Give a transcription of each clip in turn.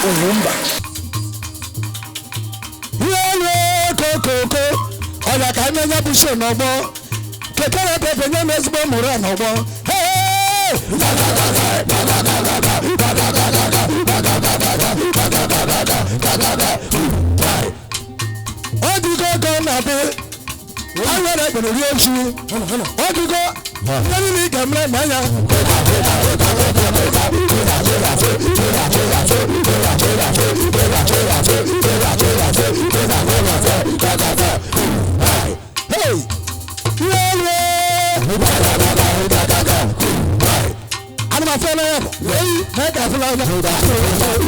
Uwumba. Yellow coco. Oya ka anya busho no mo. Kekere pepe nya mezbo mura no mo. Hey! Odigo go na be. Awere gbere ri oju. Odigo. Nani ni gamle na ya. Hey! I'm not feeling it. Make that flow.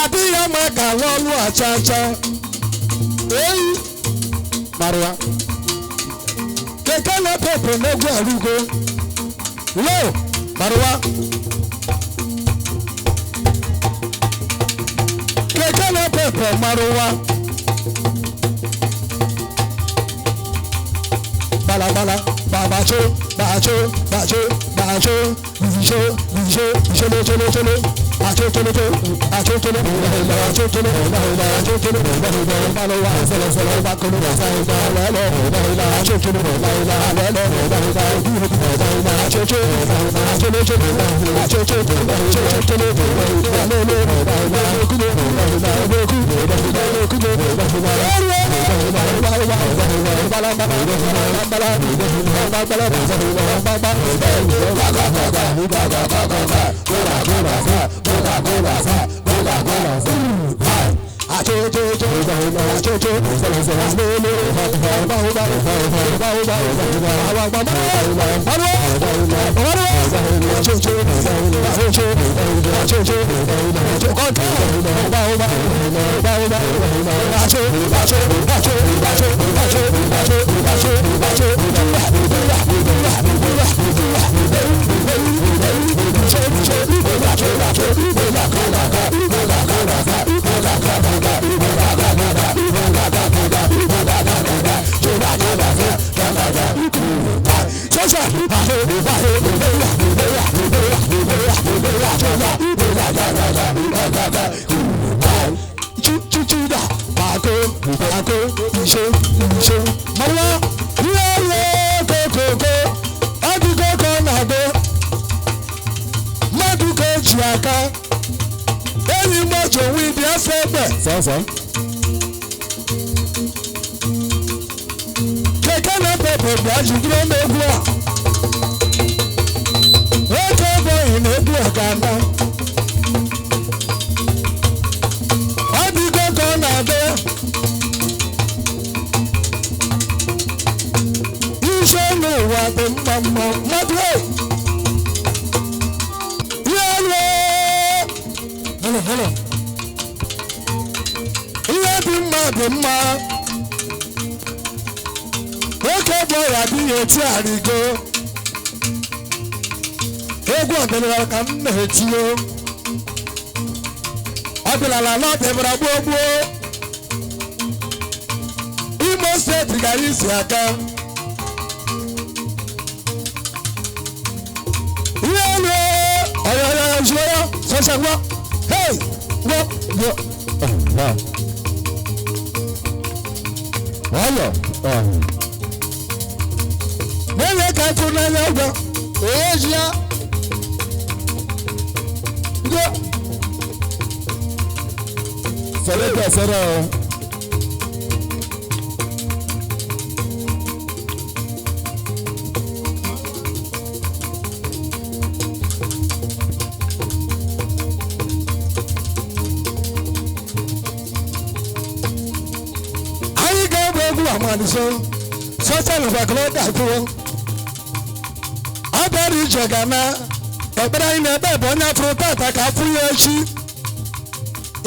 adịghị ama ka ọlụ achacha eyi marụwa keke na-epepụ n'egwu arụgo lo marụwa keke na-epepụ marụwa balabala babacho bacho bacho bacho bijo bijo cholo cholo cholo acho cholo cholo acho cholo acho cholo acho cholo balowa sala sala bakolo sai balalo acho cholo balalo acho cholo acho cholo acho cholo keke na pepe gbaji dúró n'egwu a oke boyi n'egwu ọganda ọ dịgo ka ọ na-adị ise n'ụwa dị mma mma mmadụ ihe dị mma dị mma oke boyi adịghị eti arịgo egwu ọdịnala ka m na-etio ọdịnala n'ọdịbara gboo gboo Imo steeti gara isi aka ihe elu ọyọyọ zuo ya sọsagwa hey wo wo ọyọ n'enye ka ịtụ n'anya ụgwọ oji ya Seleka sera o. Anyị ga-egwu egwu amadiso sọsọ nụbakọrọ ga-atụwo ọ bịara ije ga na ekpere anyị na-ebe bụ onye afụrụ tata ka afụ ya echi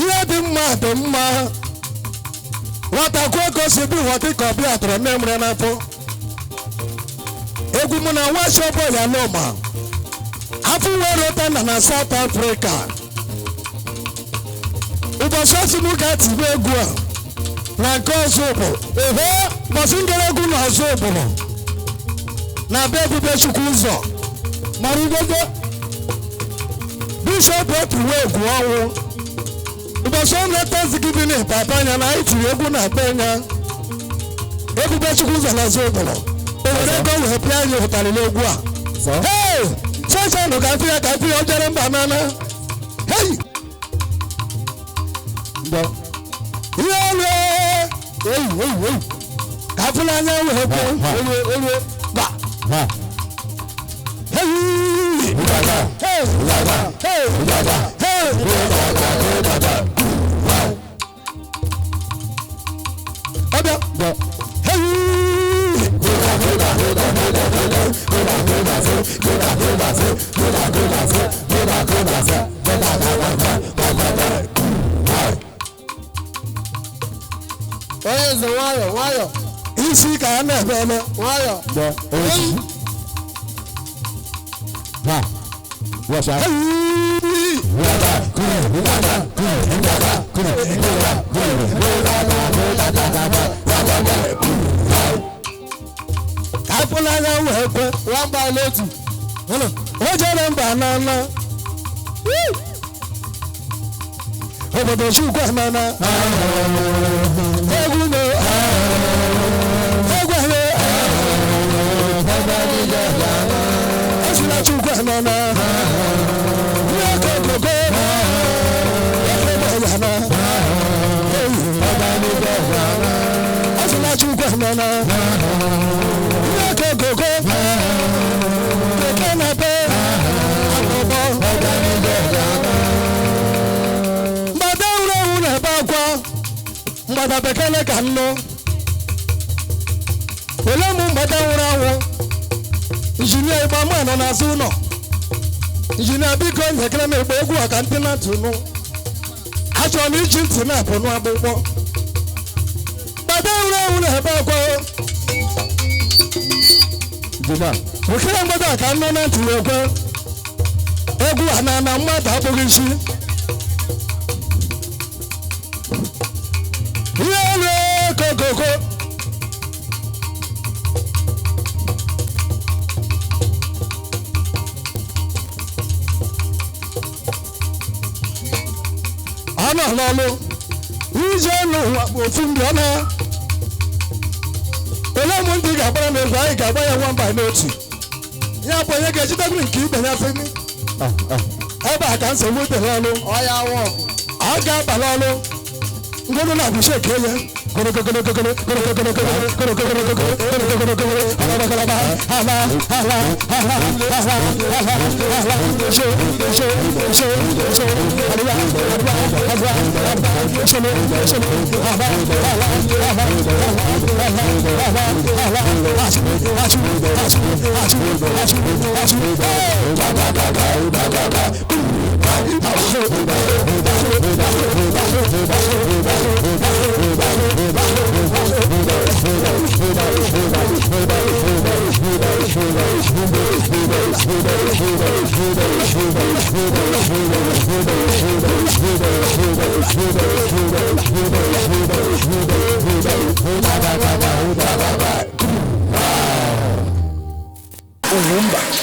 ihe dị mma dị mma nwata kwuo ka o si bụ ụwa dịka ọbịa tụrụ nne mụrụ n'afọ egwu mụ na nwa shọbọ ya loma afọ were ụta na South Africa ụbọchị ọsị m ga-etibe egwu a na nke ọzọ bụ ehe ụbọchị ngere egwu na ọzọ ụbụrụ na be ebube Chukwu ụzọ mara ugogo bishọp otuwe egwu ọnwụ ụbọchị ọ na-etezi gị dị n'ịpapa anya na anyị tiri egwu na be nya ebube Chukwu ụzọ na ọzọ ụbụrụ ewere ego wee pịa anyị ụtarị n'egwu a hey sọshanụ ga-afụ ya ka afụ ya ojere mba nana hey ihe olu ka afụla anya wee kwuo olu ba eze nwayọ nwayọ isi ka a na-eme nwayọ kapụlanya wee kwe nwamba n'otu o jere mba n'ala obodo chukwu nana egwu na egwu esila chukwu nana nwoke gogo yana esila chukwu nana nwoke gogo keke na pe akpọbọ mgbada bekele ka nnụ ole m mgbada nwụrụ anwụ injinia ịgba mụ nọ n'azụ ụlọ injinia biko nyekere m egbe egwu ọka ntị na ntụnụ achọrọ m iji ntị na-apụ n'agbụgbọ mgbada nwụrụ anwụ na-ebe akwa okere mgbada ka nnụ na ntị ekwe egwu a na mmadụ abụghị isi koko ana lolo ije n'ụwa bụ ofu ndị ọna ole ụmụ ndị ga-agbara m egwu anyị ga-agba ya nwamba n'otu ya bụ onye ga-ejidegwu nke ibe ya sini ebe a ka nsogbu dị n'ọlụ ọya wọ ọ ga-abalị ọlụ ngono na abushe keye gono gono